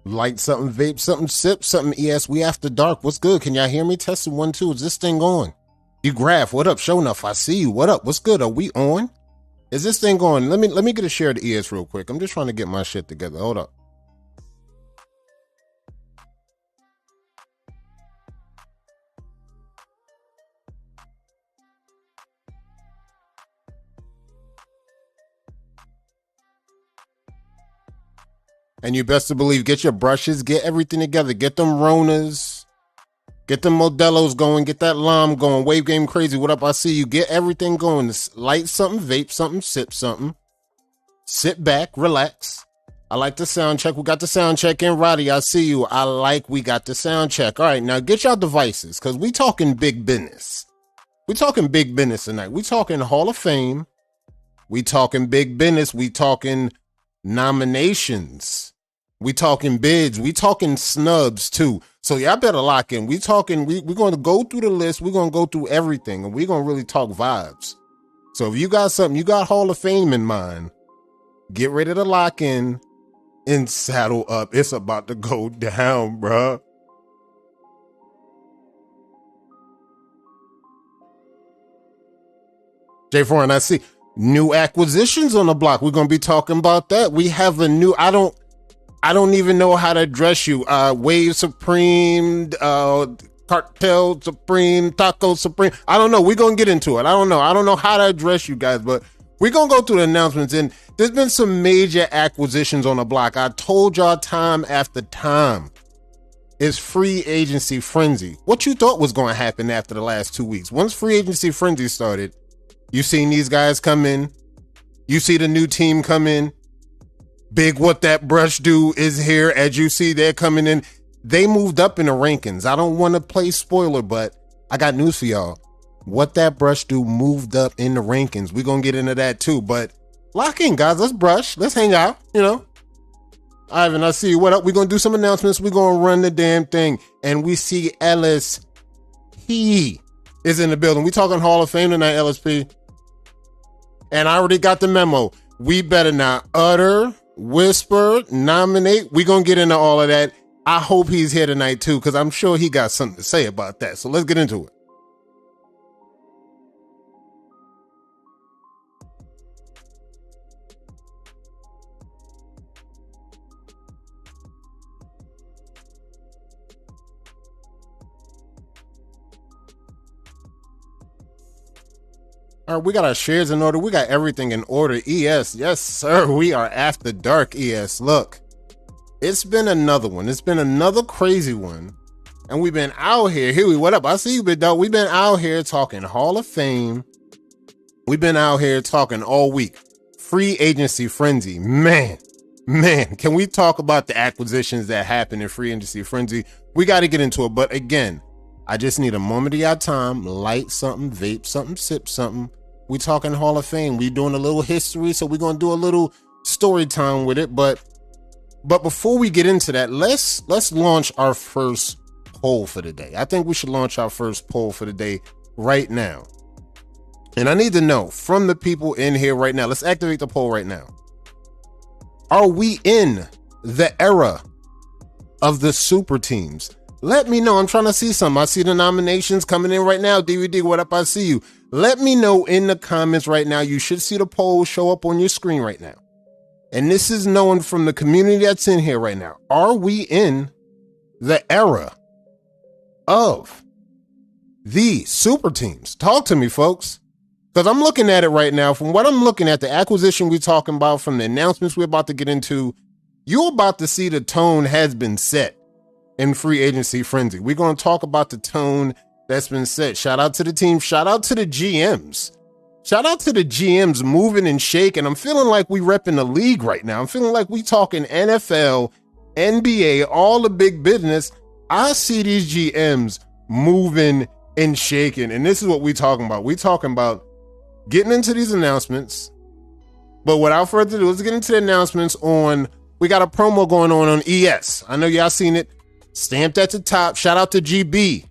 Light something, vape something, sip something. ES, we after dark. What's good? Can y'all hear me? Testing 1, 2. Is this thing on? You Graph, what up? Show enough. I see you. What up? What's good? Are we on? Is this thing going? Let me get a share of the ES real quick. I'm just trying to get my shit together. Hold up. And you best to believe, get your brushes, get everything together. Get them Ronas, get them Modelos going, get that Lime going. Wave Game Crazy, what up? I see you. Get everything going. Light something, vape something, sip something. Sit back, relax. I like the sound check. We got the sound check in. Roddy, I see you. I like we got the sound check. All right, now get your devices because we talking big business. We talking big business tonight. We talking Hall of Fame. We talking big business. We talking nominations. We talking bids. We talking snubs too. So y'all better lock in. We talking, we're going to go through the list. We're going to go through everything and we're going to really talk vibes. So if you got something, you got Hall of Fame in mind, get ready to lock in and saddle up. It's about to go down, bruh. J4 and I see new acquisitions on the block. We're going to be talking about that. We have a new, I don't even know how to address you. Wave Supreme, Cartel Supreme, Taco Supreme. I don't know. We're going to get into it. I don't know how to address you guys, but we're going to go through the announcements. And there's been some major acquisitions on the block. I told y'all time after time. It's free agency frenzy. What you thought was going to happen after the last 2 weeks? Once free agency frenzy started, you seen these guys come in. You see the new team come in. Big What That Brush Do is here. As you see, they're coming in. They moved up in the rankings. I don't want to play spoiler, but I got news for y'all. What That Brush Do moved up in the rankings. We're going to get into that too. But lock in, guys. Let's brush. Let's hang out, you know. Ivan, I see you. What up? We're going to do some announcements. We're going to run the damn thing. And we see Ellis. He is in the building. We talking Hall of Fame tonight, LSP. And I already got the memo. We better not utter, whisper, nominate. We're going to get into all of that. I hope he's here tonight too, because I'm sure he got something to say about that. So let's get into it. All right, we got our shares in order. We got everything in order. ES, yes, sir. We are after dark, ES. Look, it's been another one. It's been another crazy one. And we've been out here. Huey, what up? I see you, big dog. We've been out here talking Hall of Fame. We've been out here talking all week. Free agency frenzy. Man, can we talk about the acquisitions that happened in free agency frenzy? We got to get into it. But again, I just need a moment of your time. Light something, vape something, sip something. We talking Hall of Fame. We doing a little history, so we're going to do a little story time with it. But before we get into that, let's launch our first poll for the day. I think we should launch our first poll for the day right now. And I need to know from the people in here right now. Let's activate the poll right now. Are we in the era of the super teams? Let me know. I'm trying to see some. I see the nominations coming in right now. DVD, what up? I see you. Let me know in the comments right now. You should see the poll show up on your screen right now. And this is known from the community that's in here right now. Are we in the era of the super teams? Talk to me, folks. Because I'm looking at it right now. From what I'm looking at, the acquisition we're talking about, from the announcements we're about to get into, you're about to see the tone has been set in free agency frenzy. We're going to talk about the tone that's been set. Shout out to the team. Shout out to the GMs. Shout out to the GMs moving and shaking. I'm feeling like we repping the league right now. I'm feeling like we talking NFL, NBA, all the big business. I see these GMs moving and shaking. And this is what we talking about. We talking about getting into these announcements. But without further ado, let's get into the announcements on, we got a promo going on ES. I know y'all seen it. Stamped at the top. Shout out to GB.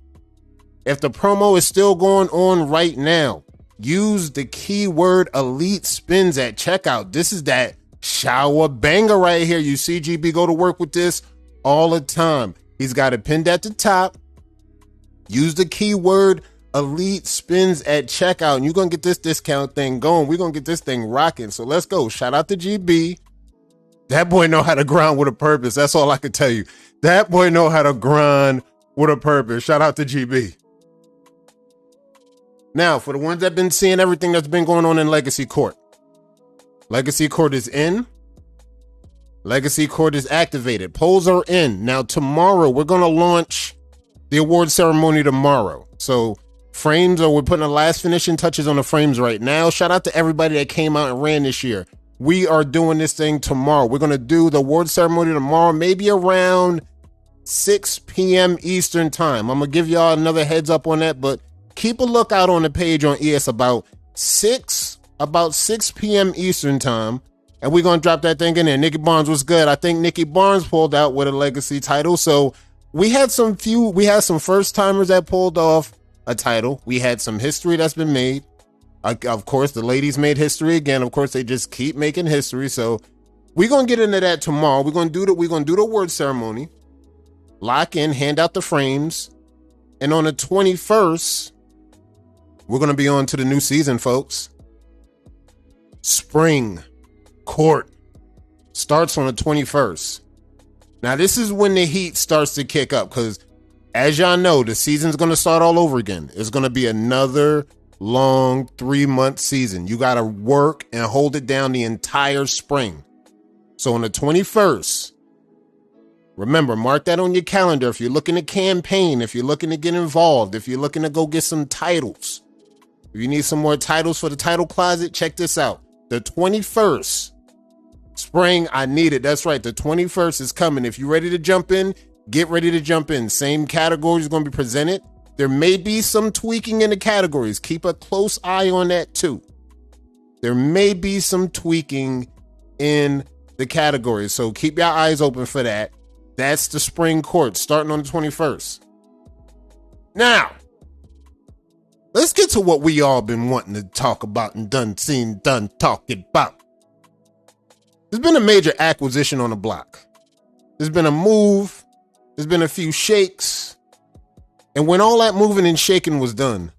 If the promo is still going on right now, use the keyword elite spins at checkout. This is that shower banger right here. You see GB go to work with this. all the time. He's got it pinned at the top. Use the keyword Elite Spins at checkout, and you're going to get this discount thing going. We're going to get this thing rocking. So let's go. Shout out to GB. That boy know how to grind with a purpose. That's all I can tell you. That boy know how to grind with a purpose. Shout out to GB. Now, for the ones that have been seeing everything that's been going on in Legacy Court. Legacy Court is in. Legacy Court is activated. Polls are in. Now, tomorrow, we're going to launch the award ceremony tomorrow. So, we're putting the last finishing touches on the frames right now. Shout out to everybody that came out and ran this year. We are doing this thing tomorrow. We're going to do the award ceremony tomorrow, maybe around 6 p.m. Eastern time. I'm going to give y'all another heads up on that, but keep a lookout on the page on ES about 6 p.m. Eastern time, and we're going to drop that thing in there. Nikki Barnes was good. I think Nikki Barnes pulled out with a legacy title. So we had some first timers that pulled off a title. We had some history that's been made. Of course, the ladies made history again. Of course, they just keep making history. So we're going to get into that tomorrow. We're going to do the award ceremony, lock in, hand out the frames. And on the 21st, we're going to be on to the new season, folks. Spring Court starts on the 21st. Now, this is when the heat starts to kick up because, as y'all know, the season's going to start all over again. It's going to be another long 3-month season. You got to work and hold it down the entire spring. So on the 21st, remember, mark that on your calendar. If you're looking to campaign, if you're looking to get involved, if you're looking to go get some titles, if you need some more titles for the title closet, check this out. The 21st, spring, I need it. That's right. The 21st is coming. If you're ready to jump in, get ready to jump in. Same categories are going to be presented. There may be some tweaking in the categories. Keep a close eye on that too. There may be some tweaking in the categories. So keep your eyes open for that. That's the spring court starting on the 21st. Now, let's get to what we all been wanting to talk about and done talking about. There's been a major acquisition on the block. There's been a move. There's been a few shakes. And when all that moving and shaking was done,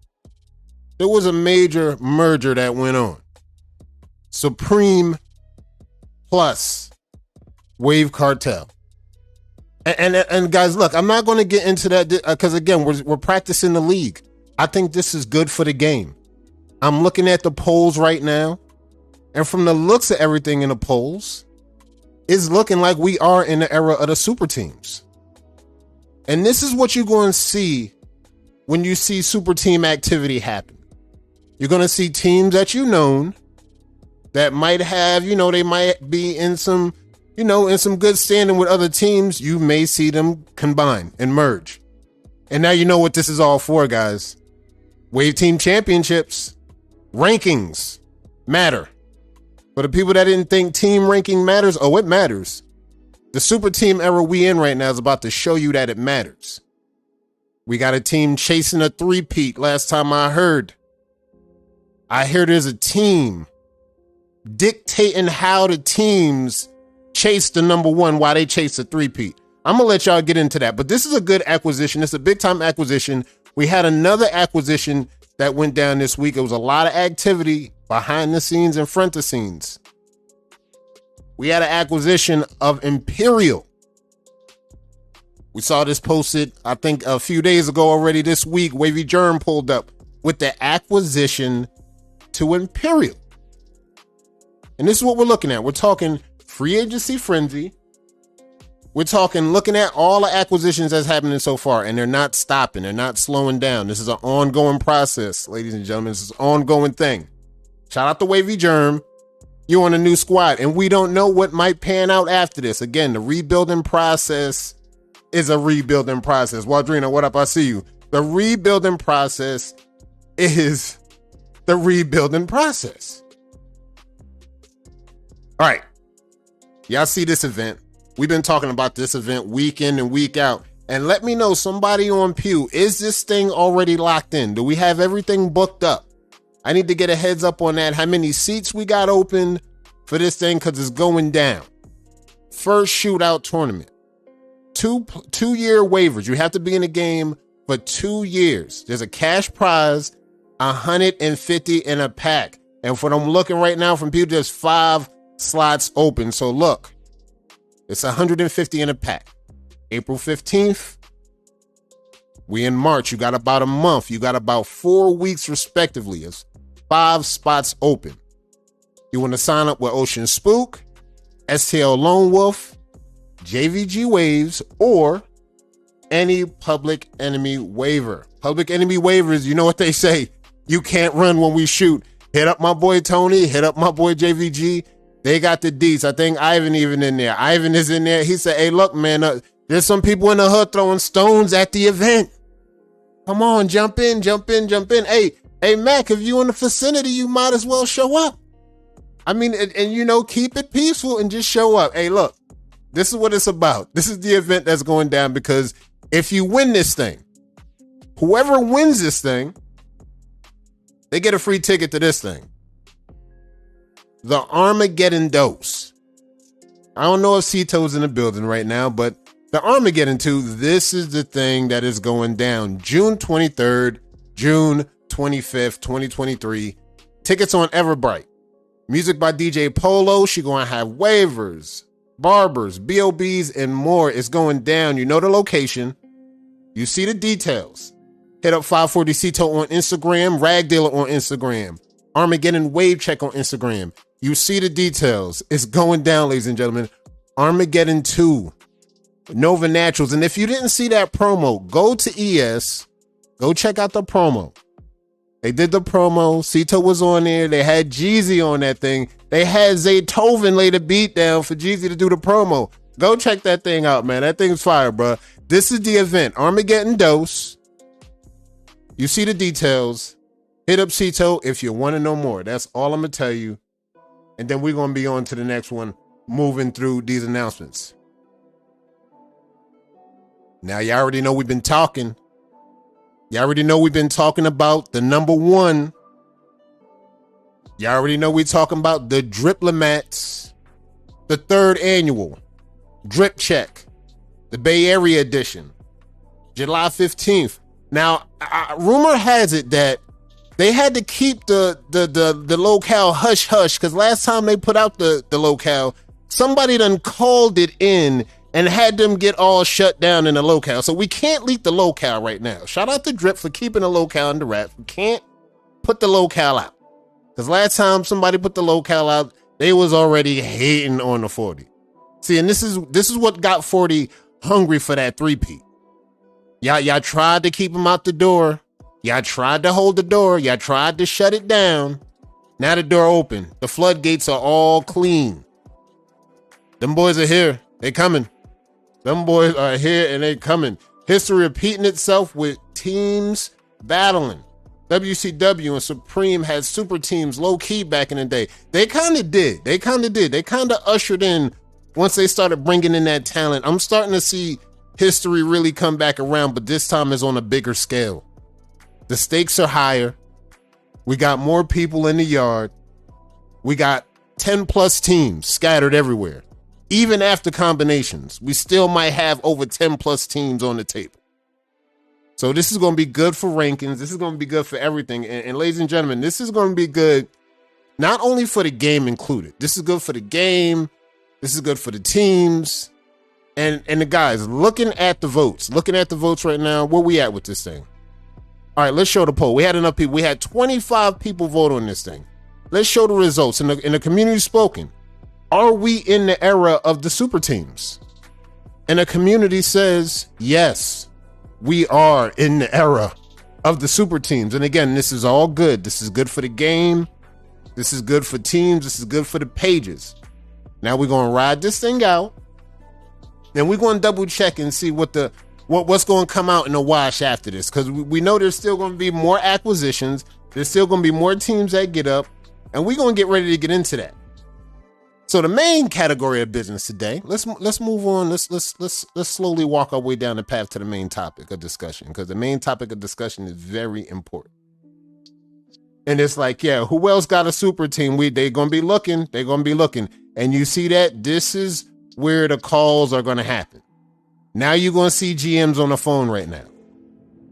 there was a major merger that went on. Supreme plus Wave Cartel. And guys, look, I'm not going to get into that because, again, we're practicing the league. I think this is good for the game. I'm looking at the polls right now, and from the looks of everything in the polls, it's looking like we are in the era of the super teams. And this is what you're going to see when you see super team activity happen. You're going to see teams that you known that might have, they might be in some good standing with other teams. You may see them combine and merge. And now you know what this is all for, guys. Wave Team Championships, rankings matter. For the people that didn't think team ranking matters, it matters. The super team era we in right now is about to show you that it matters. We got a team chasing a three-peat last time I heard. I hear there's a team dictating how the teams chase the number one while they chase the three-peat. I'm going to let y'all get into that. But this is a good acquisition. It's a big-time acquisition. We had another acquisition that went down this week. It was a lot of activity behind the scenes and front of scenes. We had an acquisition of Imperial. We saw this posted, I think, a few days ago already this week. Wavy Germ pulled up with the acquisition to Imperial. And this is what we're looking at. We're talking free agency frenzy. We're talking looking at all the acquisitions that's happening so far, and they're not stopping. They're not slowing down. This is an ongoing process, ladies and gentlemen. This is an ongoing thing. Shout out to Wavy Germ. You're on a new squad, and we don't know what might pan out after this. Again, the rebuilding process is a rebuilding process. Waldrina, what up? I see you. The rebuilding process is the rebuilding process. All right. Y'all see this event. We've been talking about this event week in and week out. And let me know, somebody on Pew, is this thing already locked in? Do we have everything booked up? I need to get a heads up on that. How many seats we got open for this thing, because it's going down. First shootout tournament. 2-year waivers. You have to be in the game for 2 years. There's a cash prize, 150 in a pack. And for them looking right now from people, there's 5 slots open. So look, it's 150 in a pack. April 15th. We in March. You got about a month. You got about 4 weeks respectively. It's 5 spots open. You want to sign up with Ocean Spook, STL Lone Wolf, JVG Waves, or any Public Enemy waiver. Public Enemy waivers, you know what they say. You can't run when we shoot. Hit up my boy Tony. Hit up my boy JVG. They got the deets. I think Ivan even in there. Ivan is in there. He said, hey, look, man, there's some people in the hood throwing stones at the event. Come on, jump in. Hey, Mac, if you in the vicinity, you might as well show up. I mean, and keep it peaceful and just show up. Hey, look, this is what it's about. This is the event that's going down, because if you win this thing, whoever wins this thing, they get a free ticket to this thing. The Armageddon Dose. I don't know if Cito's in the building right now, but the Armageddon 2, this is the thing that is going down. June 23rd, June 25th, 2023. Tickets on Everbright. Music by DJ Polo. She going to have waivers, barbers, BOBs, and more. It's going down. You know the location. You see the details. Hit up 540 Cito on Instagram, Rag Dealer on Instagram, Armageddon Wave Check on Instagram. You see the details. It's going down, ladies and gentlemen. Armageddon 2. Nova Naturals. And if you didn't see that promo, go to ES. Go check out the promo. They did the promo. Cito was on there. They had Jeezy on that thing. They had Zaytoven lay the beat down for Jeezy to do the promo. Go check that thing out, man. That thing's fire, bro. This is the event. Armageddon Dose. You see the details. Hit up Cito if you want to know more. That's all I'm going to tell you. And then we're going to be on to the next one, moving through these announcements. Now, you already know we've been talking. You already know we've been talking about the number one. You already know we're talking about the Driplemats, the 3rd annual Drip Check, the Bay Area edition, July 15th. Now, rumor has it that they had to keep the locale hush hush, because last time they put out the locale, somebody done called it in and had them get all shut down in the locale. So we can't leak the locale right now. Shout out to Drip for keeping the locale under wraps. We can't put the locale out, because last time somebody put the locale out, they was already hating on the 40. See, and this is what got 40 hungry for that 3P. Y'all tried to keep him out the door. Y'all tried to hold the door. Y'all tried to shut it down. Now the door open. The floodgates are all clean. Them boys are here. They coming. Them boys are here and they coming. History repeating itself with teams battling. WCW and Supreme had super teams low key back in the day. They kind of did. They kind of ushered in once they started bringing in that talent. I'm starting to see history really come back around, but this time is on a bigger scale. The stakes are higher. We got more people in the yard. We got 10 plus teams scattered everywhere. Even after combinations, we still might have over 10 plus teams on the table. So this is going to be good for rankings. This is going to be good for everything. And ladies and gentlemen, this is going to be good not only for the game included. This is good for the game. This is good for the teams. And the guys, looking at the votes right now, where we at with this thing? All right, let's show the poll. We had enough people. We had 25 people vote on this thing. Let's show the results. In the community spoken, are we in the era of the super teams? And the community says, yes, we are in the era of the super teams. And again, this is all good. This is good for the game. This is good for teams. This is good for the pages. Now we're going to ride this thing out. Then we're going to double check and see what's going to come out in the wash after this. Because we know there's still going to be more acquisitions. There's still going to be more teams that get up. And we're going to get ready to get into that. So the main category of business today, let's move on. Let's slowly walk our way down the path to the main topic of discussion, because the main topic of discussion is very important. And it's like, yeah, who else got a super team? They're going to be looking. They're going to be looking. And you see that this is where the calls are going to happen. Now you're going to see GMs on the phone right now.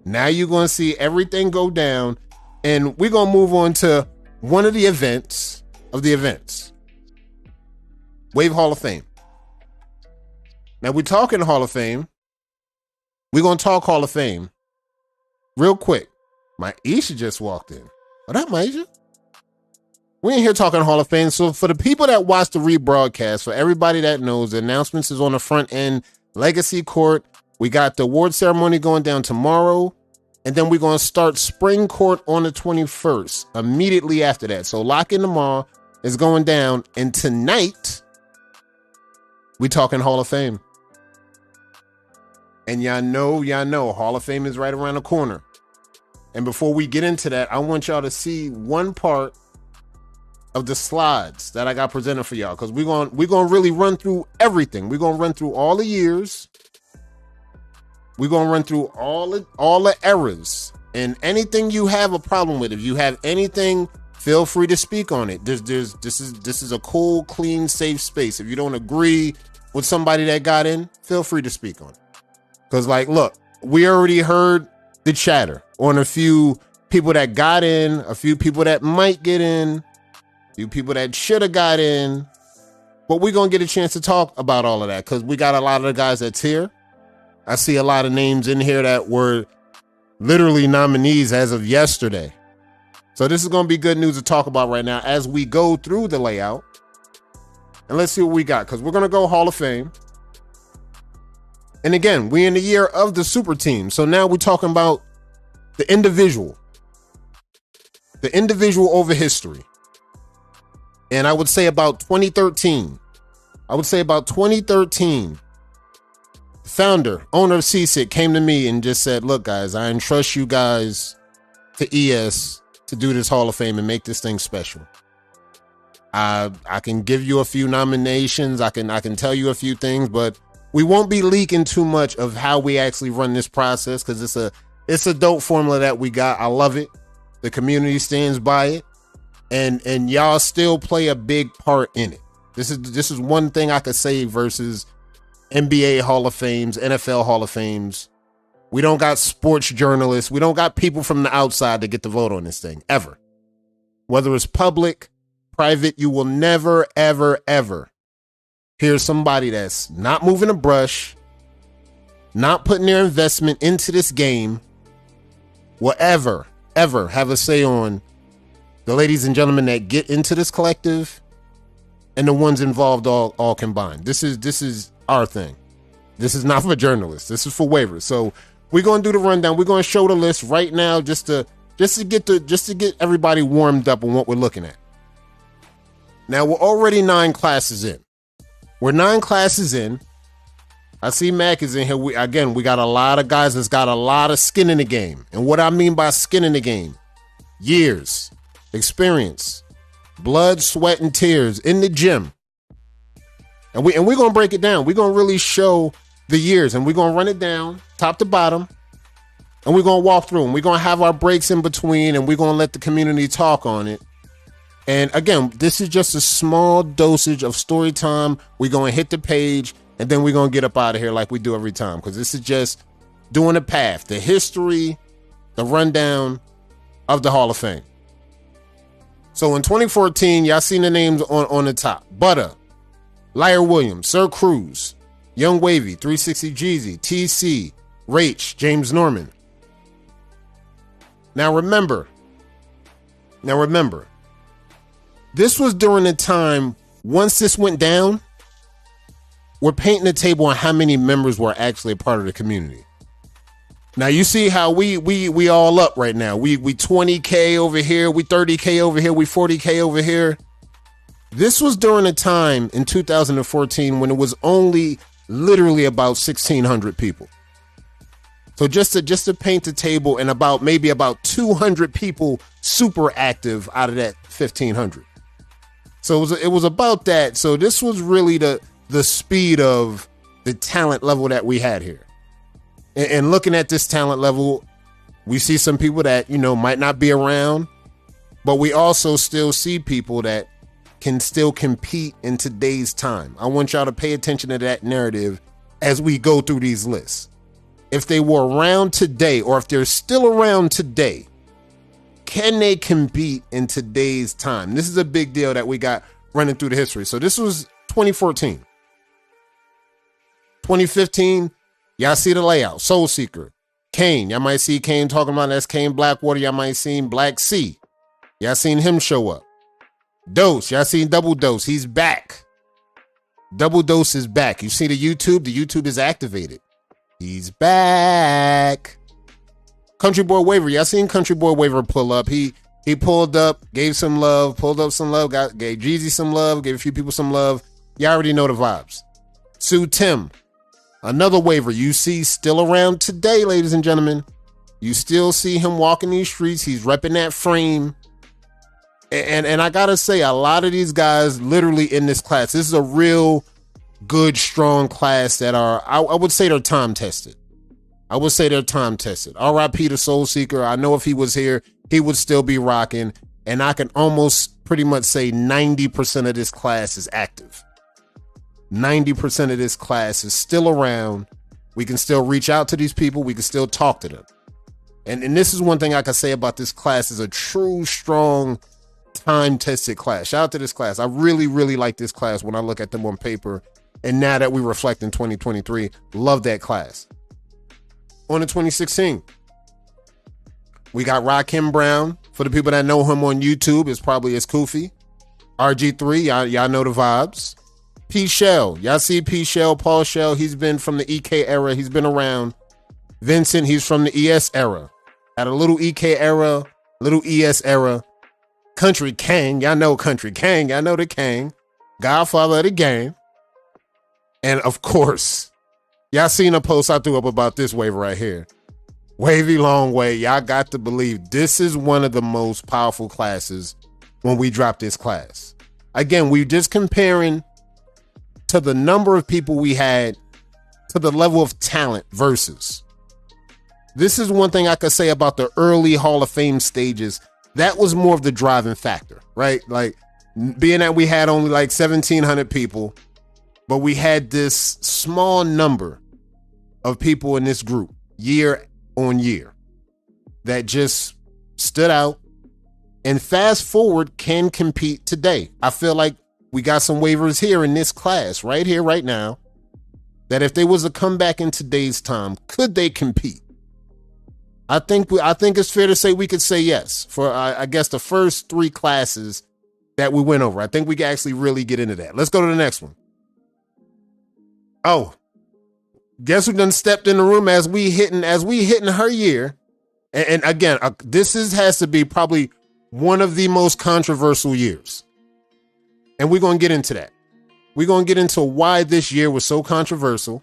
Now you're going to see everything go down, and we're going to move on to one of the events Wave Hall of Fame. Now we're talking Hall of Fame. We're going to talk Hall of Fame real quick. My Isha just walked in. What up, Maisha? We ain't here talking Hall of Fame. So for the people that watch the rebroadcast, for everybody that knows, the announcements is on the front end. Legacy Court. We got the award ceremony going down tomorrow. And then we're going to start Spring Court on the 21st, immediately after that. So Lock in tomorrow is going down. And tonight, we talking Hall of Fame. And y'all know, Hall of Fame is right around the corner. And before we get into that, I want y'all to see one part of the slides that I got presented for y'all, because we're gonna really run through everything. We're gonna run through all the years. We're gonna run through all the eras, and anything you have a problem with. If you have anything, feel free to speak on it. This is a cool, clean, safe space. If you don't agree with somebody that got in, feel free to speak on it. Because, like, look, we already heard the chatter on a few people that got in, a few people that might get in, a few people that should have got in. But we're going to get a chance to talk about all of that, because we got a lot of the guys that's here. I see a lot of names in here that were literally nominees as of yesterday. So this is going to be good news to talk about right now as we go through the layout. And let's see what we got, because we're going to go Hall of Fame. And again, we're in the year of the super team. So now we're talking about the individual over history. And I would say about 2013. Founder, owner of CSIC came to me and just said, look, guys, I entrust you guys to ES to do this Hall of Fame and make this thing special. I can give you a few nominations. I can tell you a few things, but we won't be leaking too much of how we actually run this process, because it's a dope formula that we got. I love it. The community stands by it, and y'all still play a big part in it. This is one thing I could say versus NBA Hall of Fames, NFL Hall of Fames. We don't got sports journalists. We don't got people from the outside to get the vote on this thing, ever. Whether it's public, private, you will never, ever, ever hear somebody that's not moving a brush, not putting their investment into this game, will ever have a say on the ladies and gentlemen that get into this collective and the ones involved all combined. This is our thing. This is not for journalists. This is for waivers. So we're going to do the rundown. We're going to show the list right now just to get everybody warmed up on what we're looking at. Now, we're already 9 classes in. We're 9 classes in. I see Mac is in here. We got a lot of guys that's got a lot of skin in the game. And what I mean by skin in the game, years, experience, blood, sweat, and tears in the gym. And we're going to break it down. We're going to really show the years, and we're going to run it down top to bottom, and we're going to walk through them. We're going to have our breaks in between, and we're going to let the community talk on it. And again, this is just a small dosage of story time. We're going to hit the page, and then we're going to get up out of here like we do every time, because this is just doing the path, the history, the rundown of the Hall of Fame. So in 2014, y'all seen the names on the top. Butter, Lyre Williams, Sir Cruz, Young Wavy, 360 Jeezy, TC, Rach, James Norman. Now remember, this was during the time, once this went down, we're painting the table on how many members were actually a part of the community. Now you see how we all up right now. We 20K over here, we 30K over here, we 40K over here. This was during a time in 2014 when it was only literally about 1,600 people. So just to paint the table, and maybe about 200 people super active out of that 1,500. So it was about that. So this was really the speed of the talent level that we had here. And looking at this talent level, we see some people that, might not be around, but we also still see people that can still compete in today's time. I want y'all to pay attention to that narrative as we go through these lists. If they were around today, or if they're still around today, can they compete in today's time? This is a big deal that we got running through the history. So this was 2014. 2015, y'all see the layout. Soul Seeker. Kane. Y'all might see Kane talking about that's Kane Blackwater. Y'all might seen Black Sea. Y'all seen him show up. Dose. Y'all seen Double Dose. He's back. Double Dose is back. You see the YouTube? The YouTube is activated. He's back. Country Boy Waver. Y'all seen Country Boy Waver pull up. He pulled up, gave some love, pulled up some love, gave Jeezy some love, gave a few people some love. Y'all already know the vibes. Sue Tim. Another waiver you see still around today, ladies and gentlemen. You still see him walking these streets. He's repping that frame. And I gotta say, a lot of these guys literally in this class, this is a real good, strong class that are, I would say they're time tested. I would say they're time tested. R.I.P. to Soul Seeker. I know if he was here, he would still be rocking. And I can almost pretty much say 90% of this class is active. 90% of this class is still around. We can still reach out to these people. We can still talk to them. And this is one thing I can say about this class is a true, strong, time-tested class. Shout out to this class. I really, really like this class when I look at them on paper. And now that we reflect in 2023, love that class. On to 2016. We got Rakim Brown. For the people that know him on YouTube, it's probably as Koofy. RG3, y'all know the vibes. P. Shell. Y'all see P. Shell, Paul Shell. He's been from the EK era. He's been around. Vincent, he's from the ES era. Had a little EK era, little ES era. Country Kang. Y'all know Country Kang. Y'all know the Kang. Godfather of the game. And of course, y'all seen a post I threw up about this waiver right here. Wavy Long Way. Y'all got to believe this is one of the most powerful classes when we drop this class. Again, we're just comparing to the number of people we had to the level of talent versus. This is one thing I could say about the early Hall of Fame stages. That was more of the driving factor, right? Like being that we had only like 1,700 people, but we had this small number of people in this group year on year that just stood out and fast forward can compete today. I feel like we got some waivers here in this class right here, right now, that if they was to come back in today's time, could they compete? I think it's fair to say we could say yes for, I guess, the first three classes that we went over. I think we can actually really get into that. Let's go to the next one. Oh, guess who done stepped in the room as we hitting her year. And again, this has to be probably one of the most controversial years. And we're going to get into that. We're going to get into why this year was so controversial.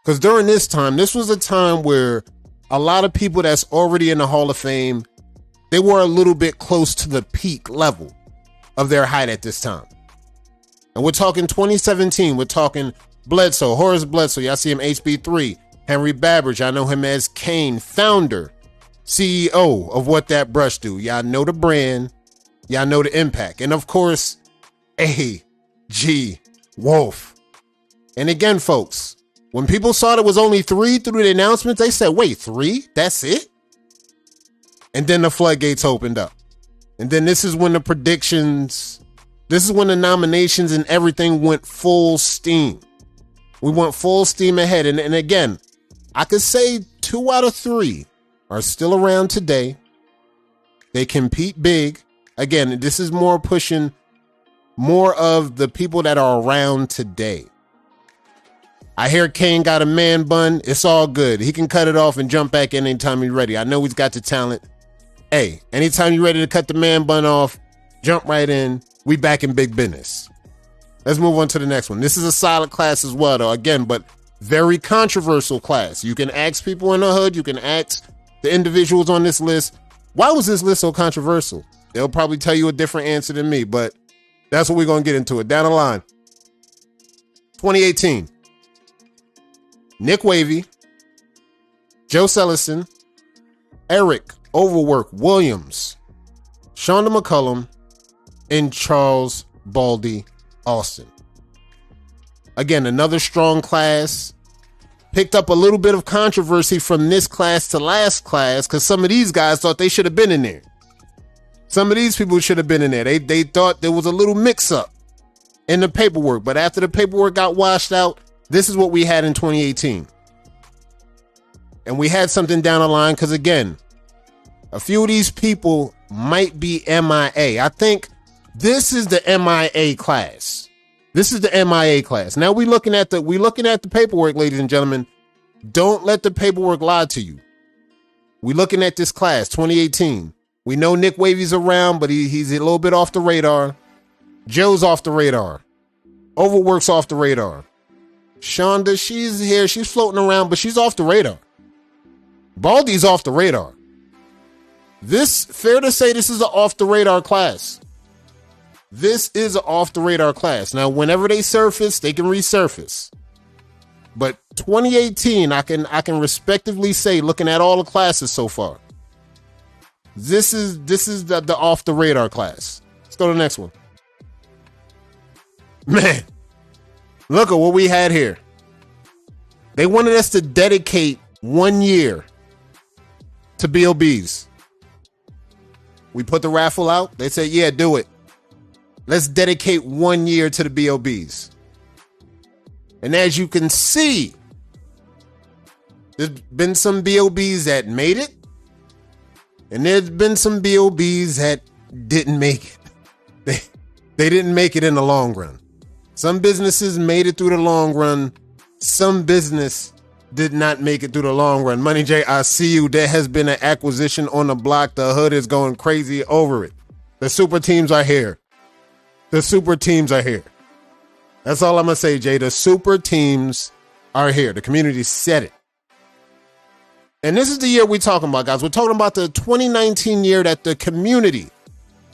Because during this time, this was a time where a lot of people that's already in the Hall of Fame, they were a little bit close to the peak level of their height at this time. And we're talking 2017. We're talking Bledsoe, Horace Bledsoe. Y'all see him HB3. Henry Babbage. Y'all know him as Kane, founder, CEO of What That Brush Do. Y'all know the brand. Y'all know the impact. And of course, A.G. Wolf. And again, folks, when people saw there was only 3 through the announcements, they said, wait, 3? That's it? And then the floodgates opened up. And then this is when the predictions, this is when the nominations and everything went full steam. We went full steam ahead. And again, I could say 2 out of 3 are still around today. They compete big. Again, this is more pushing more of the people that are around today. I hear Kane got a man bun. It's all good. He can cut it off and jump back in anytime he's ready. I know he's got the talent. Hey, anytime you're ready to cut the man bun off, jump right in. We back in big business. Let's move on to the next one. This is a solid class as well, though. Again, but very controversial class. You can ask people in the hood. You can ask the individuals on this list, why was this list so controversial? They'll probably tell you a different answer than me, but that's what we're going to get into it. Down the line. 2018. Nick Wavy, Joe Sellison, Eric Overwork Williams, Shonda McCullum, and Charles Baldy Austin. Again, another strong class. Picked up a little bit of controversy from this class to last class because some of these guys thought they should have been in there. Some of these people should have been in there. They thought there was a little mix-up in the paperwork. But after the paperwork got washed out, this is what we had in 2018. And we had something down the line because, again, a few of these people might be MIA. I think this is the MIA class. This is the MIA class. Now we're looking at the paperwork, ladies and gentlemen. Don't let the paperwork lie to you. We're looking at this class, 2018. We know Nick Wavy's around, but he's a little bit off the radar. Joe's off the radar. Overwork's off the radar. Shonda, she's here. She's floating around, but she's off the radar. Baldy's off the radar. Fair to say this is an off the radar class. This is an off the radar class. Now, whenever they surface, they can resurface. But 2018, I can respectively say, looking at all the classes so far, this is the off the radar class. Let's go to the next one. Man, look at what we had here. They wanted us to dedicate 1 year to BOBs. We put the raffle out. They said, yeah, do it. Let's dedicate 1 year to the BOBs. And as you can see, there's been some BOBs that made it. And there's been some BOBs that didn't make it. They didn't make it in the long run. Some businesses made it through the long run. Some business did not make it through the long run. Money J, I see you. There has been an acquisition on the block. The hood is going crazy over it. The super teams are here. The super teams are here. That's all I'm going to say, Jay. The super teams are here. The community said it. And this is the year we're talking about, guys. We're talking about the 2019 year that the community,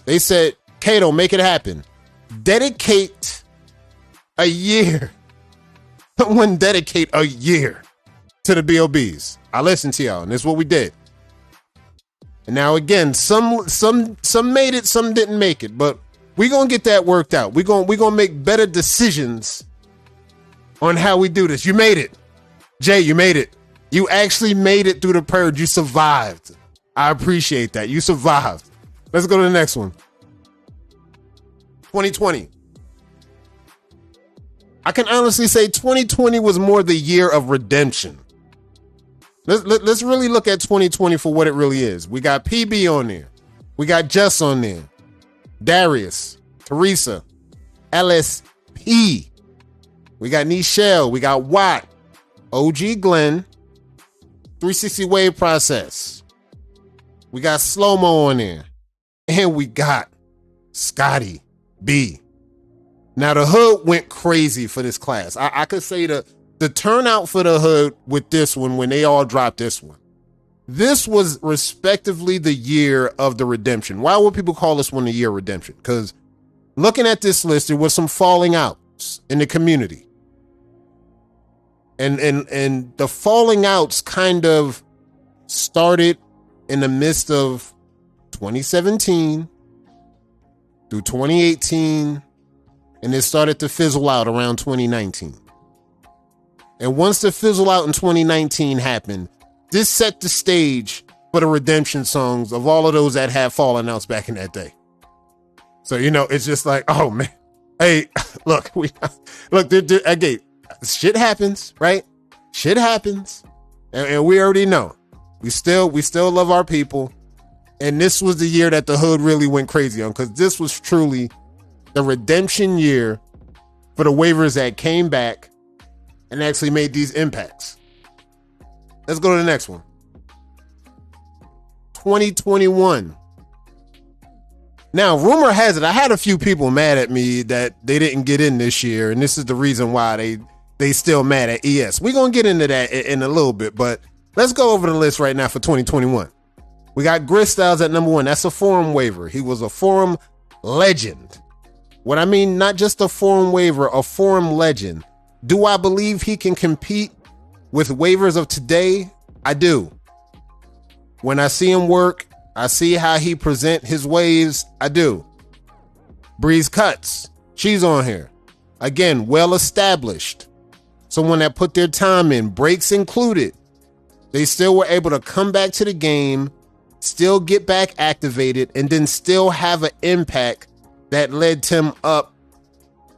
they said, Kato, make it happen. Dedicate a year. Someone dedicate a year to the BOBs. I listened to y'all, and this is what we did. And now, again, some made it, some didn't make it, but we're going to get that worked out. We're going to make better decisions on how we do this. You made it. Jay, you made it. You actually made it through the purge. You survived. I appreciate that. You survived. Let's go to the next one. 2020. I can honestly say 2020 was more the year of redemption. Let's really look at 2020 for what it really is. We got PB on there. We got Jess on there. Darius, Teresa, LSP. We got Nichelle. We got Watt, OG Glenn, 360 Wave Process. We got Slow-Mo on there. And we got Scotty B. Now, the hood went crazy for this class. I could say the turnout for the hood with this one, when they all dropped this one, this was respectively the year of the redemption. Why would people call this one the year of redemption? Because looking at this list, there was some falling outs in the community. And the falling outs kind of started in the midst of 2017 through 2018, and it started to fizzle out around 2019. And once the fizzle out in 2019 happened, this set the stage for the redemption songs of all of those that had fallen outs back in that day. So, it's just like, oh man, hey, look, again, shit happens, right? Shit happens. And we already know. We still love our people. And this was the year that the hood really went crazy on, because this was truly the redemption year for the waivers that came back and actually made these impacts. Let's go to the next one. 2021. Now, rumor has it, I had a few people mad at me that they didn't get in this year, and this is the reason why they still mad at ES. We're going to get into that in a little bit, but let's go over the list right now for 2021. We got Grit Styles at number 1. That's a forum waiver. He was a forum legend. What I mean, not just a forum waiver, a forum legend. Do I believe he can compete with waivers of today? I do. When I see him work, I see how he present his waves. I do. Breeze Cuts. She's on here. Again, well established. Someone that put their time in, breaks included. They still were able to come back to the game, still get back activated, and then still have an impact that led Tim up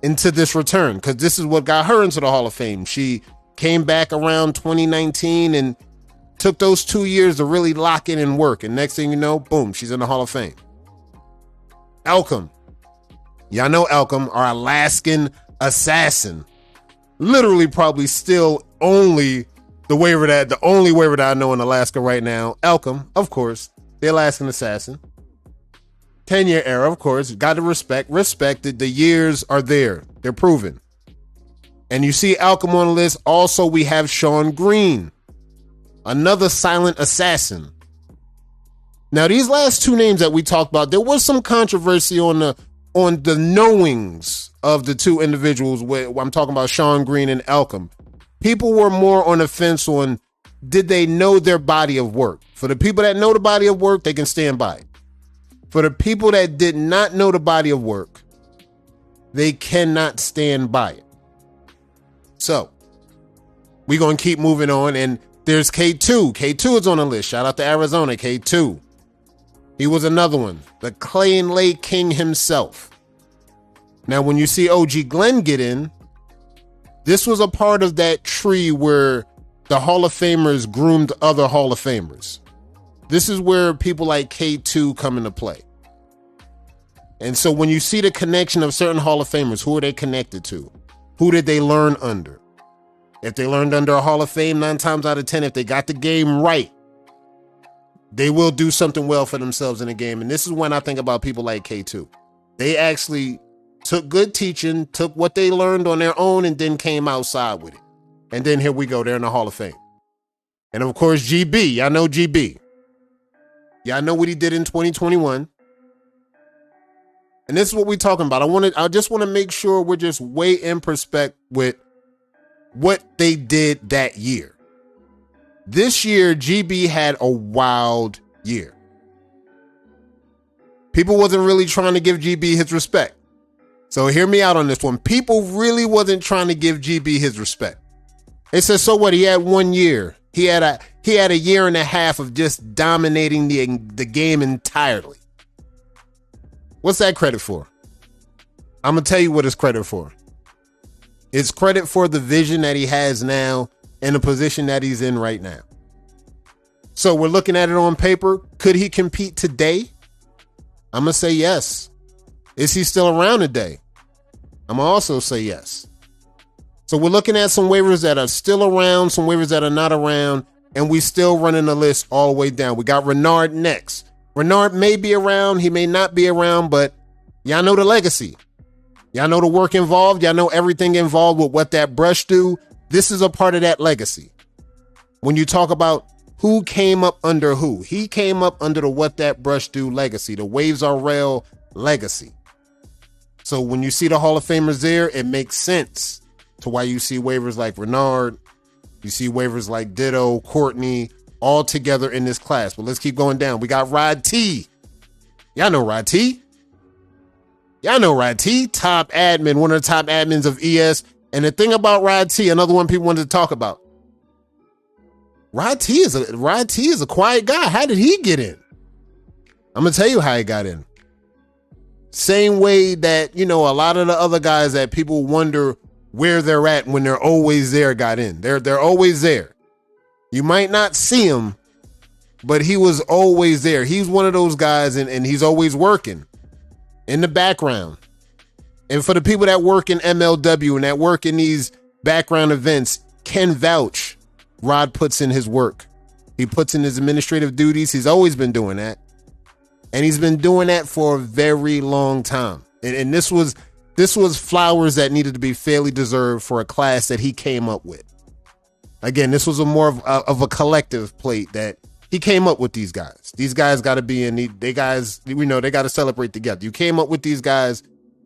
into this return. Because this is what got her into the Hall of Fame. She came back around 2019 and took those 2 years to really lock in and work. And next thing you know, boom, she's in the Hall of Fame. Elcom. Y'all know Elcom, our Alaskan assassin. Literally probably still only the only waiver that I know in Alaska right now. Elcom, of course, the Alaskan assassin. 10-year era, of course. Got to respect that the years are there. They're proven. And you see Elcom on the list. Also, we have Sean Green, another silent assassin. Now, these last two names that we talked about, there was some controversy on the knowings of the two individuals. I'm talking about Sean Green and Elcom. People were more on the fence on, did they know their body of work? For the people that know the body of work, they can stand by it. For the people that did not know the body of work, they cannot stand by it. So we're going to keep moving on. And there's K2. K2 is on the list. Shout out to Arizona, K2. He was another one, the Clay and Lay King himself. Now, when you see OG Glenn get in, this was a part of that tree where the Hall of Famers groomed other Hall of Famers. This is where people like K2 come into play. And so when you see the connection of certain Hall of Famers, who are they connected to? Who did they learn under? If they learned under a Hall of Fame, 9 times out of 10, if they got the game right, they will do something well for themselves in the game. And this is when I think about people like K2. They actually took good teaching, took what they learned on their own, and then came outside with it. And then here we go. They're in the Hall of Fame. And of course, GB. Y'all know GB. Y'all know what he did in 2021. And this is what we're talking about. I just want to make sure we're just way in perspective with what they did that year. This year, GB had a wild year. People wasn't really trying to give GB his respect. So hear me out on this one. People really wasn't trying to give GB his respect. They said, so what? He had 1 year. He had a year and a half of just dominating the game entirely. What's that credit for? I'm going to tell you what it's credit for. It's credit for the vision that he has now and the position that he's in right now. So we're looking at it on paper. Could he compete today? I'm going to say yes. Is he still around today? I'm going to also say yes. So we're looking at some waivers that are still around, some waivers that are not around, and we still running the list all the way down. We got Renard next. Renard may be around, he may not be around, but y'all know the legacy. Y'all know the work involved. Y'all know everything involved with what that brush do. This is a part of that legacy. When you talk about who came up under who, he came up under the What That Brush Do legacy, the Waves Are Real legacy. So when you see the Hall of Famers there, it makes sense to why you see waivers like Renard, you see waivers like Ditto, Courtney, all together in this class. But let's keep going down. We got Rod T. Y'all know Rod T. Y'all know Rod T, top admin, one of the top admins of ES. And the thing about Rod T, another one people wanted to talk about. Rod T is a quiet guy. How did he get in? I'm gonna tell you how he got in. Same way that, a lot of the other guys that people wonder where they're at when they're always there got in. They're always there. You might not see him, but he was always there. He's one of those guys, and he's always working in the background. And for the people that work in MLW and that work in these background events, can vouch. Rod puts in his work. He puts in his administrative duties. He's always been doing that. And he's been doing that for a very long time. And this was flowers that needed to be fairly deserved for a class that he came up with. Again, this was a more of a collective plate that he came up with these guys. These guys got to be in. They got to celebrate together. You came up with these guys.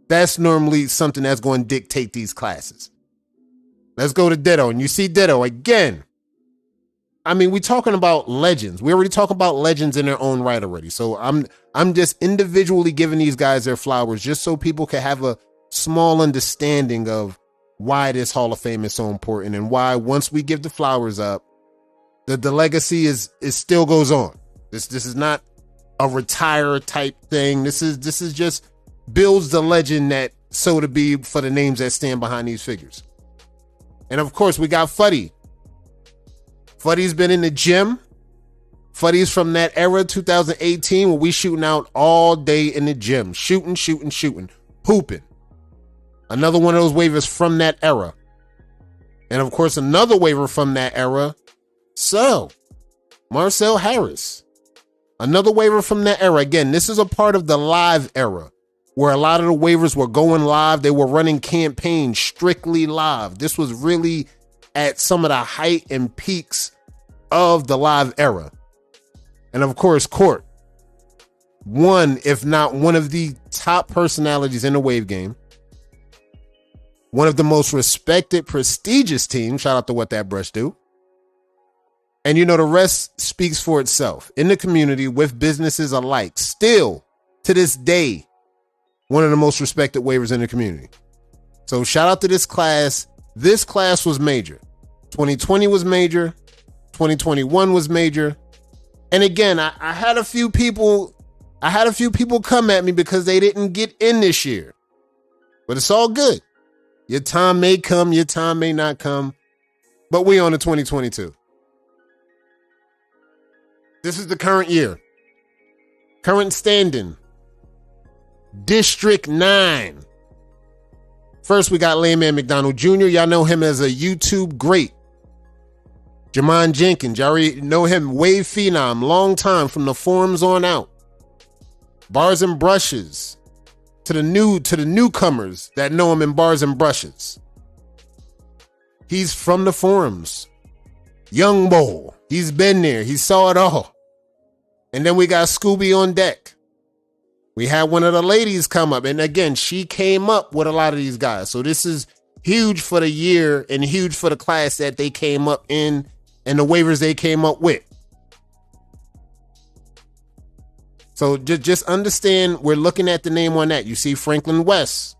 That's normally something that's going to dictate these classes. Let's go to Ditto. And you see Ditto again. I mean, we're talking about legends. We already talk about legends in their own right already. So I'm just individually giving these guys their flowers just so people can have small understanding of why this Hall of Fame is so important and why once we give the flowers up, the legacy is still goes on. This is not a retire type thing. This is just builds the legend that so to be for the names that stand behind these figures. And of course, we got Fuddy. Fuddy's been in the gym. Fuddy's from that era, 2018, where we shooting out all day in the gym. Shooting, hooping. Another one of those waivers from that era. And of course, another waiver from that era, Marcel Harris. Another waiver from that era. Again, this is a part of the live era where a lot of the waivers were going live. They were running campaigns strictly live. This was really at some of the height and peaks of the live era. And of course, Court, one, if not one of the top personalities in the wave game. One of the most respected, prestigious teams. Shout out to What That Brush Do. And you know, the rest speaks for itself. In the community, with businesses alike, still to this day, one of the most respected waivers in the community. So shout out to this class. This class was major. 2020 was major. 2021 was major. And again, I had a few people come at me because they didn't get in this year. But it's all good. Your time may come, your time may not come. But we on to 2022. This is the current year. Current standing. District 9. First, we got Layman McDonald Jr. Y'all know him as a YouTube great. Jamon Jenkins, y'all already know him, wave phenom, long time from the forums on out. Bars and Brushes, to the newcomers that know him in Bars and Brushes. He's from the forums. Young Bull, he's been there, he saw it all. And then we got Scooby on deck. We had one of the ladies come up, and again, she came up with a lot of these guys. So this is huge for the year and huge for the class that they came up in and the waivers they came up with. So just understand, we're looking at the name on that. You see Franklin West.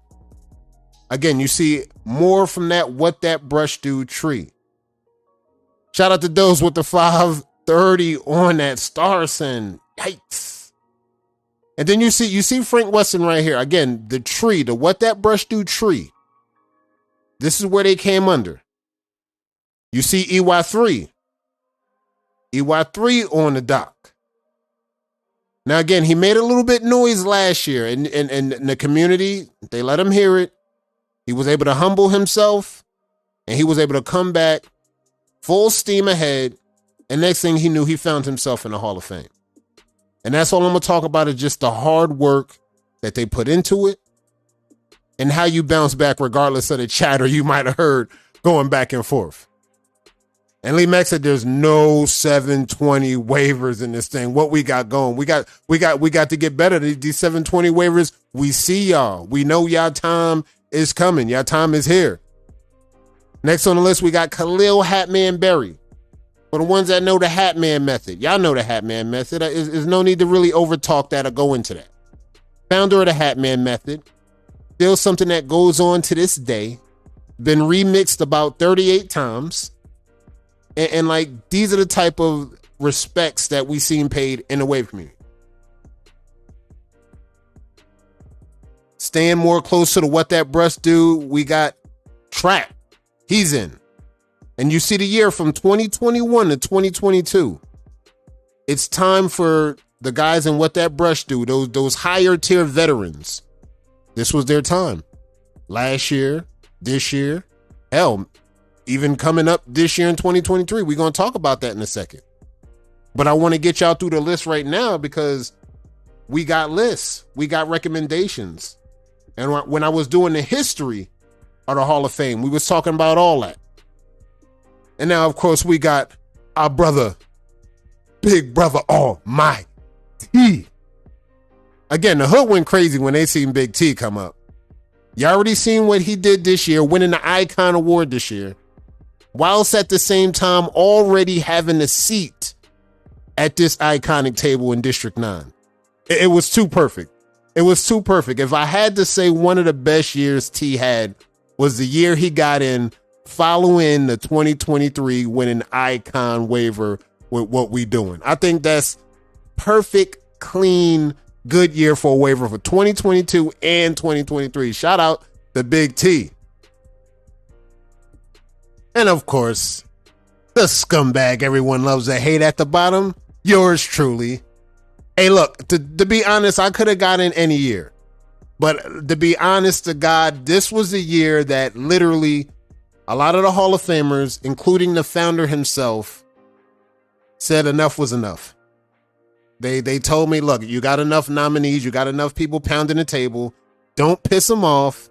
Again, you see more from that What That Brush Do tree. Shout out to those with the 530 on that Starson. Yikes. And then you see Frank Weston right here. Again, the tree, the What That Brush Do tree. This is where they came under. You see EY3. EY3 on the dock. Now, again, he made a little bit noise last year and in the community. They let him hear it. He was able to humble himself and he was able to come back full steam ahead. And next thing he knew, he found himself in the Hall of Fame. And that's all I'm going to talk about is just the hard work that they put into it and how you bounce back regardless of the chatter you might have heard going back and forth. And Lee Mack said there's no 720 waivers in this thing. What we got going? We got to get better. These 720 waivers, we see y'all. We know y'all time is coming. Y'all time is here. Next on the list, we got Khalil Hatman Berry. For the ones that know the Hatman method, y'all know the Hatman method. There's no need to really overtalk that or go into that. Founder of the Hatman method. Still something that goes on to this day. Been remixed about 38 times. And like, these are the type of respects that we seen paid in the wave community. Staying more close to the What That Brush Do, we got Trap. He's in. And you see the year from 2021 to 2022. It's time for the guys in What That Brush Do, those higher tier veterans. This was their time. Last year, this year, hell, even coming up this year in 2023. We're going to talk about that in a second. But I want to get y'all through the list right now because we got lists. We got recommendations. And when I was doing the history of the Hall of Fame, we was talking about all that. And now, of course, we got our brother, Big Brother Almighty. Again, the hood went crazy when they seen Big T come up. You already seen what he did this year, winning the Icon Award this year, whilst at the same time already having a seat at this iconic table in District 9. It was too perfect. It was too perfect. If I had to say one of the best years T had was the year he got in following the 2023 winning icon waiver with What We Doing. I think that's perfect, clean, good year for a waiver for 2022 and 2023. Shout out to Big T. And of course, the scumbag everyone loves to hate at the bottom, yours truly. Hey, look, to be honest, I could have gotten any year. But to be honest to God, this was a year that literally a lot of the Hall of Famers, including the founder himself, said enough was enough. They told me, look, you got enough nominees, you got enough people pounding the table. Don't piss them off.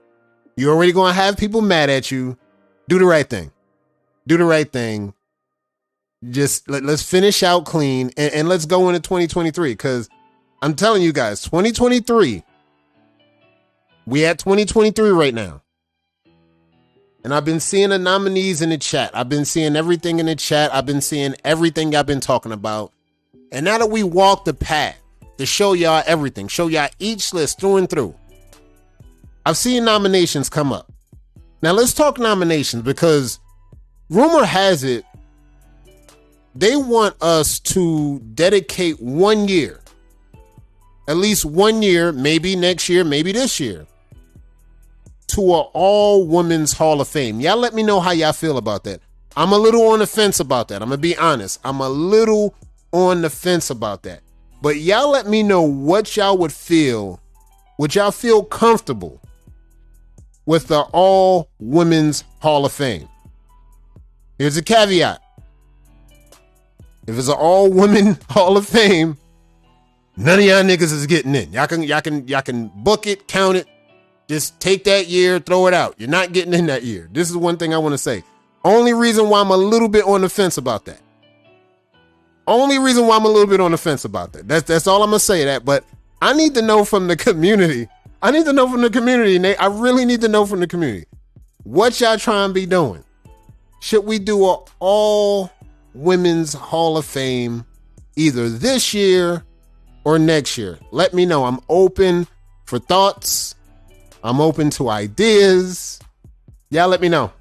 You're already going to have people mad at you. Do the right thing. Do the right thing. Just let's finish out clean and let's go into 2023, because I'm telling you guys, 2023, we at 2023 right now. And I've been seeing the nominees in the chat. I've been seeing everything in the chat. I've been seeing everything I've been talking about. And now that we walk the path to show y'all everything, show y'all each list through and through, I've seen nominations come up. Now let's talk nominations, because rumor has it they want us to dedicate 1 year, at least 1 year, maybe next year, maybe this year, to an all-women's Hall of Fame. Y'all let me know how y'all feel about that. I'm a little on the fence about that. I'm going to be honest. I'm a little on the fence about that. But y'all let me know what y'all would feel. Would y'all feel comfortable with the all-women's Hall of Fame? Here's a caveat. If it's an all-women Hall of Fame, none of y'all niggas is getting in. Y'all can book it, count it. Just take that year, throw it out. You're not getting in that year. This is one thing I want to say. Only reason why I'm a little bit on the fence about that. Only reason why I'm a little bit on the fence about that. That's all I'm going to say that. But I need to know from the community. I need to know from the community, Nate. I really need to know from the community. What y'all trying to be doing? Should we do an all-women's Hall of Fame either this year or next year? Let me know. I'm open for thoughts. I'm open to ideas. Y'all let me know.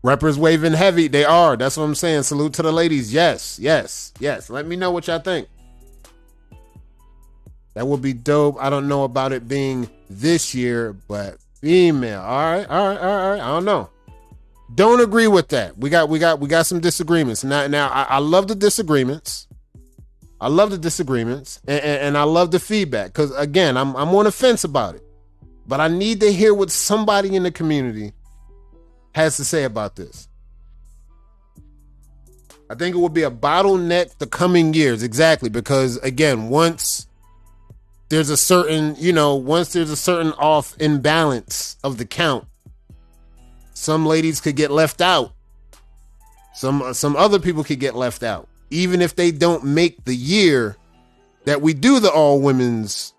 Rappers waving heavy. They are. That's what I'm saying. Salute to the ladies. Yes, yes, yes. Let me know what y'all think. That would be dope. I don't know about it being this year, but female. All right. I don't know. Don't agree with that. We got some disagreements. Now I love the disagreements. I love the disagreements and I love the feedback, because again, I'm on the fence about it, but I need to hear what somebody in the community has to say about this. I think it will be a bottleneck the coming years. Exactly. Because again, once there's a certain off imbalance of the count, some ladies could get left out. Some other people could get left out, even if they don't make the year that we do the all women's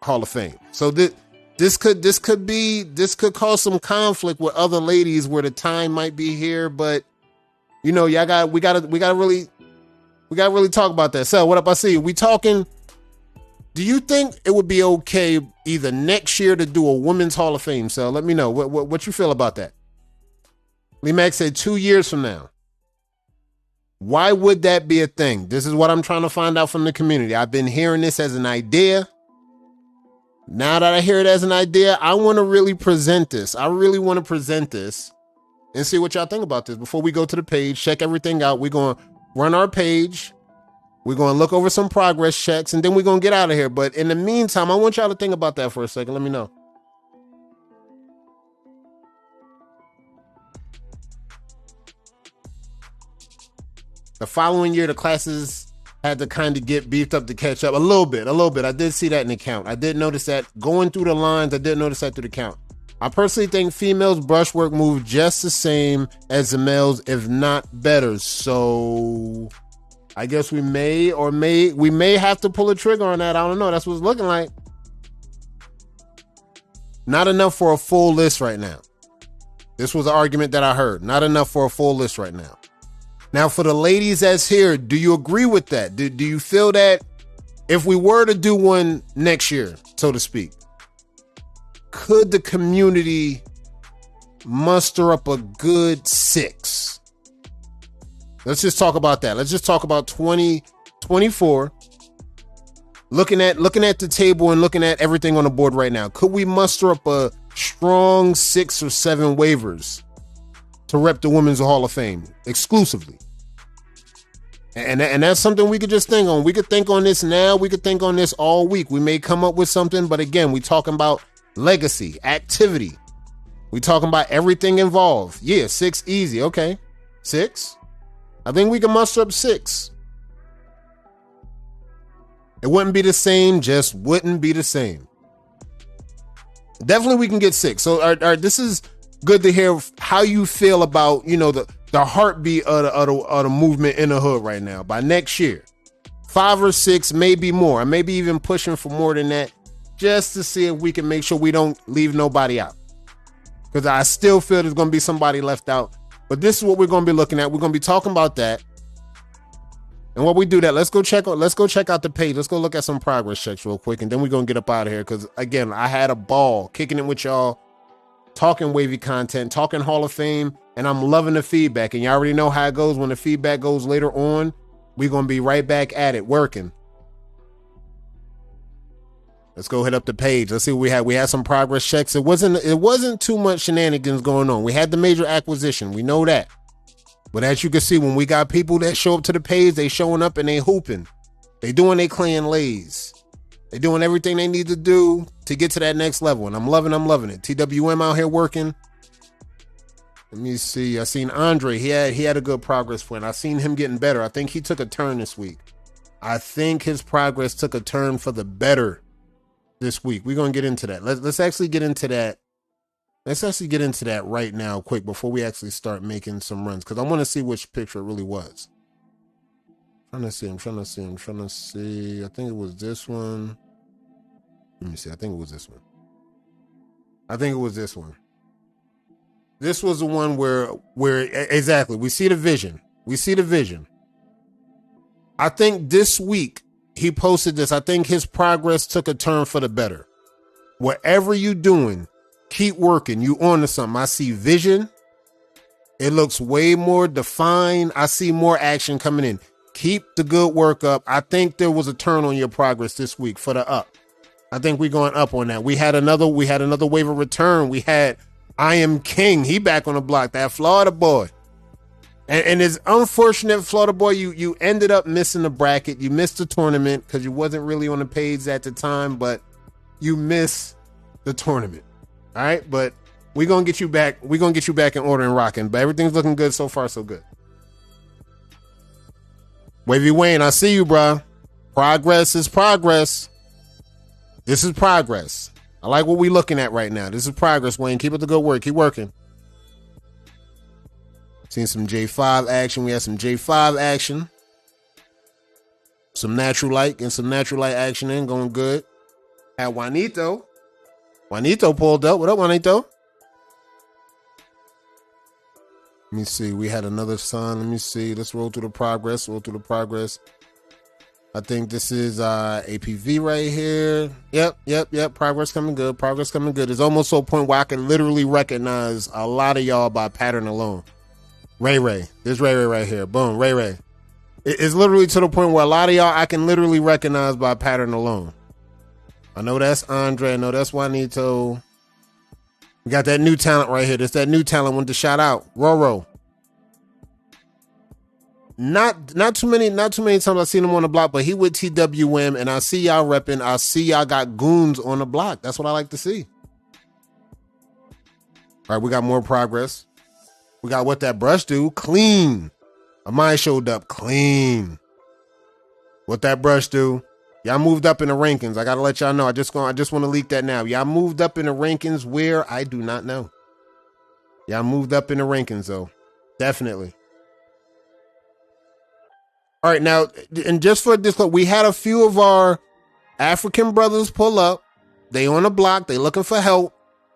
Hall of Fame. So this could cause some conflict with other ladies where the time might be here, but we gotta really talk about that. So what up? I see we talking. Do you think it would be okay either next year to do a women's Hall of Fame? So let me know what you feel about that. Lee Max said 2 years from now. Why would that be a thing? This is what I'm trying to find out from the community. I've been hearing this as an idea. Now that I hear it as an idea, I want to really present this. I really want to present this and see what y'all think about this. Before we go to the page, check everything out. We're going to run our page. We're going to look over some progress checks, and then we're going to get out of here. But in the meantime, I want y'all to think about that for a second. Let me know. The following year, the classes had to kind of get beefed up to catch up a little bit. I did see that in the count. I did notice that going through the lines. I did notice that through the count. I personally think females' brushwork move just the same as the males, if not better. So I guess we may have to pull a trigger on that. I don't know. That's what it's looking like. Not enough for a full list right now. This was an argument that I heard. Not enough for a full list right now. Now, for the ladies that's here, do you agree with that? Do you feel that if we were to do one next year, so to speak, could the community muster up a good 6? Let's just talk about that. Let's just talk about 2024. Looking at the table and looking at everything on the board right now, could we muster up a strong 6 or 7 waivers to rep the Women's Hall of Fame exclusively? And that's something we could just think on. We could think on this now. We could think on this all week. We may come up with something, but again, we talking about legacy, activity. We talking about everything involved. Yeah, 6 easy. Okay, 6. I think we can muster up 6. It wouldn't be the same, just wouldn't be the same. Definitely we can get 6. So all right, this is good to hear how you feel about, the heartbeat of the movement in the hood right now. By next year, 5 or 6, maybe more. I may be even pushing for more than that, just to see if we can make sure we don't leave nobody out. Because I still feel there's going to be somebody left out. But this is what we're going to be looking at. We're going to be talking about that. And while we do that, let's go check out the page. Let's go look at some progress checks real quick, and then we're going to get up out of here. Because, again, I had a ball kicking it with y'all, talking wavy content, talking Hall of Fame, and I'm loving the feedback. And you already know how it goes. When the feedback goes later on, we're going to be right back at it, working. Let's go hit up the page. Let's see what we had. We had some progress checks. It wasn't too much shenanigans going on. We had the major acquisition. We know that. But as you can see, when we got people that show up to the page, they showing up and they hooping. They doing their clan lays. They doing everything they need to do to get to that next level. And I'm loving it. TWM out here working. Let me see. I seen Andre. He had a good progress point. I seen him getting better. I think he took a turn this week. I think his progress took a turn for the better this week. We're going to get into that. Let's actually get into that. Let's actually get into that right now, quick, before we actually start making some runs, because I want to see which picture it really was. I'm trying to see. I think it was this one. Let me see. I think it was this one. This was the one where exactly, we see the vision. I think this week he posted this. I think his progress took a turn for the better. Whatever you doing, keep working. You on to something. I see vision. It looks way more defined. I see more action coming in. Keep the good work up. I think there was a turn on your progress this week for the up. I think we're going up on that. We had another waiver return. We had I Am King. He back on the block. That Florida boy. And it's unfortunate, Florida boy, you ended up missing the bracket. You missed the tournament because you wasn't really on the page at the time, but you missed the tournament. All right, but we're going to get you back. We're going to get you back in order and rocking. But everything's looking good so far, so good. Wavy Wayne, I see you, bro. Progress is progress. This is progress. I like what we're looking at right now. This is progress, Wayne. Keep up the good work. Keep working. Seen some J5 action. We had some J5 action. Some natural light and some natural light action in. Going good. Had Juanito. Juanito pulled up. What up, Juanito? Let me see. We had another son. Let me see. Let's roll through the progress. I think this is APV right here. Yep. Progress coming good. It's almost to a point where I can literally recognize a lot of y'all by pattern alone. Ray. There's Ray right here. Boom, Ray. It's literally to the point where a lot of y'all I can literally recognize by pattern alone. I know that's Andre. I know that's Juanito. We got that new talent right here. That's that new talent. Want to shout out Roro. Not too many times I've seen him on the block, but he with TWM, and I see y'all repping. I see y'all got goons on the block. That's what I like to see. All right, we got more progress. We got what that brush do. Clean. Amai showed up clean. What that brush do. Y'all moved up in the rankings. I got to let y'all know. I just want to leak that now. Y'all moved up in the rankings where I do not know. Y'all moved up in the rankings, though. Definitely. All right, now, and just for this, we had a few of our African brothers pull up. They on the block. They looking for help.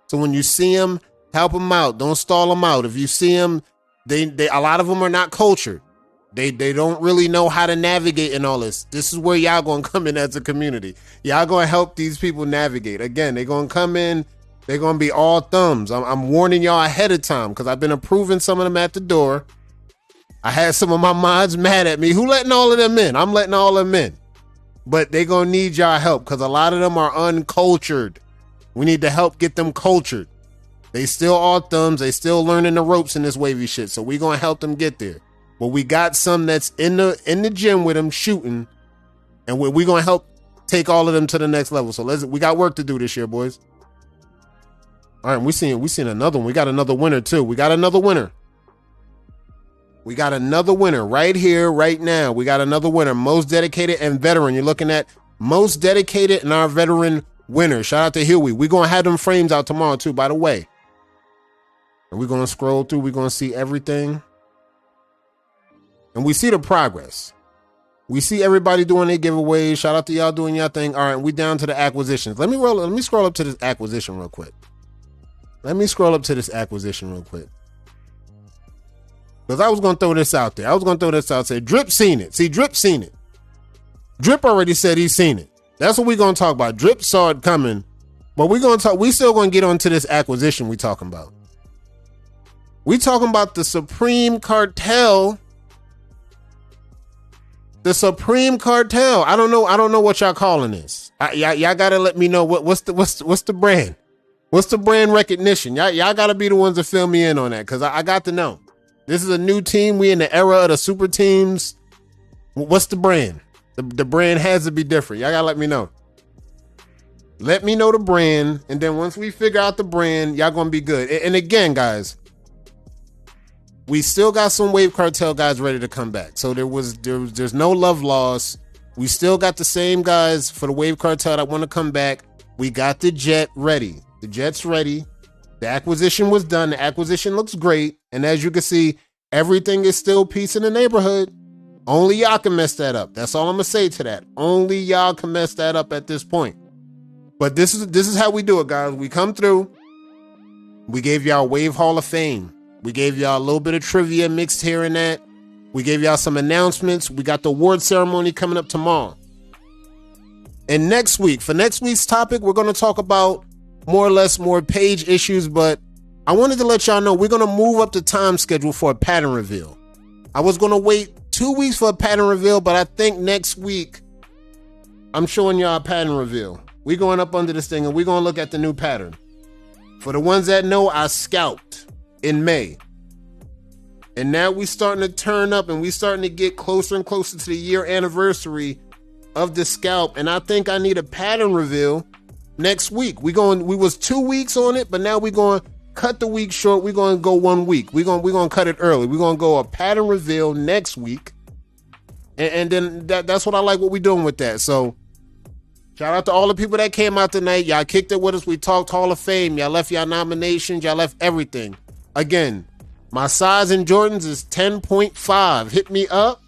So when you see them, help them out. Don't stall them out. If you see them, they a lot of them are not cultured. They don't really know how to navigate in all this. This is where y'all gonna come in as a community. Y'all gonna help these people navigate. Again, they're gonna come in, they're gonna be all thumbs. I'm warning y'all ahead of time because I've been approving some of them at the door. I had some of my mods mad at me. Who letting all of them in? I'm letting all of them in. But they gonna need y'all help because a lot of them are uncultured. We need to help get them cultured. They still all thumbs. They still learning the ropes in this wavy shit. So we gonna help them get there. But we got some that's in the gym with them shooting, and we gonna help take all of them to the next level. So we got work to do this year, boys. All right, we seen another one. We got another winner too. We got another winner. We got another winner right here, right now. We got another winner. Most dedicated and veteran. You're looking at most dedicated and our veteran winner. Shout out to Huey. We're going to have them frames out tomorrow too, by the way. And we're going to scroll through. We're going to see everything. And we see the progress. We see everybody doing their giveaways. Shout out to y'all doing y'all thing. All right, we down to the acquisitions. Let me scroll up to this acquisition real quick. Because I was going to throw this out there. Say, Drip seen it. See, Drip seen it. Drip already said he's seen it. That's what we're going to talk about. Drip saw it coming. But we still going to get onto this acquisition we talking about. We talking about the Supreme Cartel. The Supreme Cartel. I don't know what y'all calling this. Y'all got to let me know what's the brand. What's the brand recognition? Y'all got to be the ones to fill me in on that because I got to know. This is a new team. We in the era of the super teams. What's the brand? The brand has to be different. Y'all gotta let me know. Let me know the brand. And then once we figure out the brand, y'all gonna be good. And again, guys, we still got some Wave Cartel guys ready to come back. So there's no love lost. We still got the same guys for the Wave Cartel that want to come back. We got the jet ready. The jet's ready. The acquisition was done. The acquisition looks great. And as you can see, everything is still peace in the neighborhood. Only y'all can mess that up. That's all I'm going to say to that. Only y'all can mess that up at this point. But this is how we do it, guys. We come through. We gave y'all Wave Hall of Fame. We gave y'all a little bit of trivia mixed here and that. We gave y'all some announcements. We got the award ceremony coming up tomorrow. And next week, for next week's topic, we're going to talk about more or less more page issues, but I wanted to let y'all know we're going to move up the time schedule for a pattern reveal. I was going to wait 2 weeks for a pattern reveal, but I think next week I'm showing y'all a pattern reveal. We're going up under this thing and we're going to look at the new pattern. For the ones that know, I scalped in May. And now we starting to turn up and we starting to get closer and closer to the year anniversary of the scalp. And I think I need a pattern reveal next week. We was 2 weeks on it, but now we're going to cut the week short. We're going to go 1 week. We're going to cut it early. We're going to go a pattern reveal next week. And then that's what I like what we're doing with that. So shout out to all the people that came out tonight. Y'all kicked it with us. We talked Hall of Fame. Y'all left y'all nominations. Y'all left everything. Again, my size in Jordans is 10.5. Hit me up.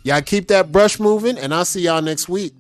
Y'all keep that brush moving, and I'll see y'all next week.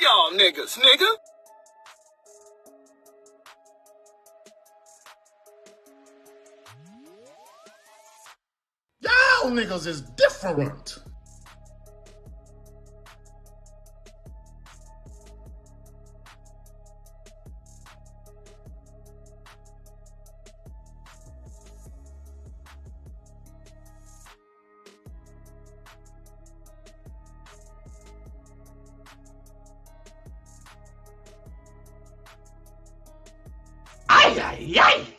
y'all niggas, nigga. Y'all niggas is different. Ay, ay, ay.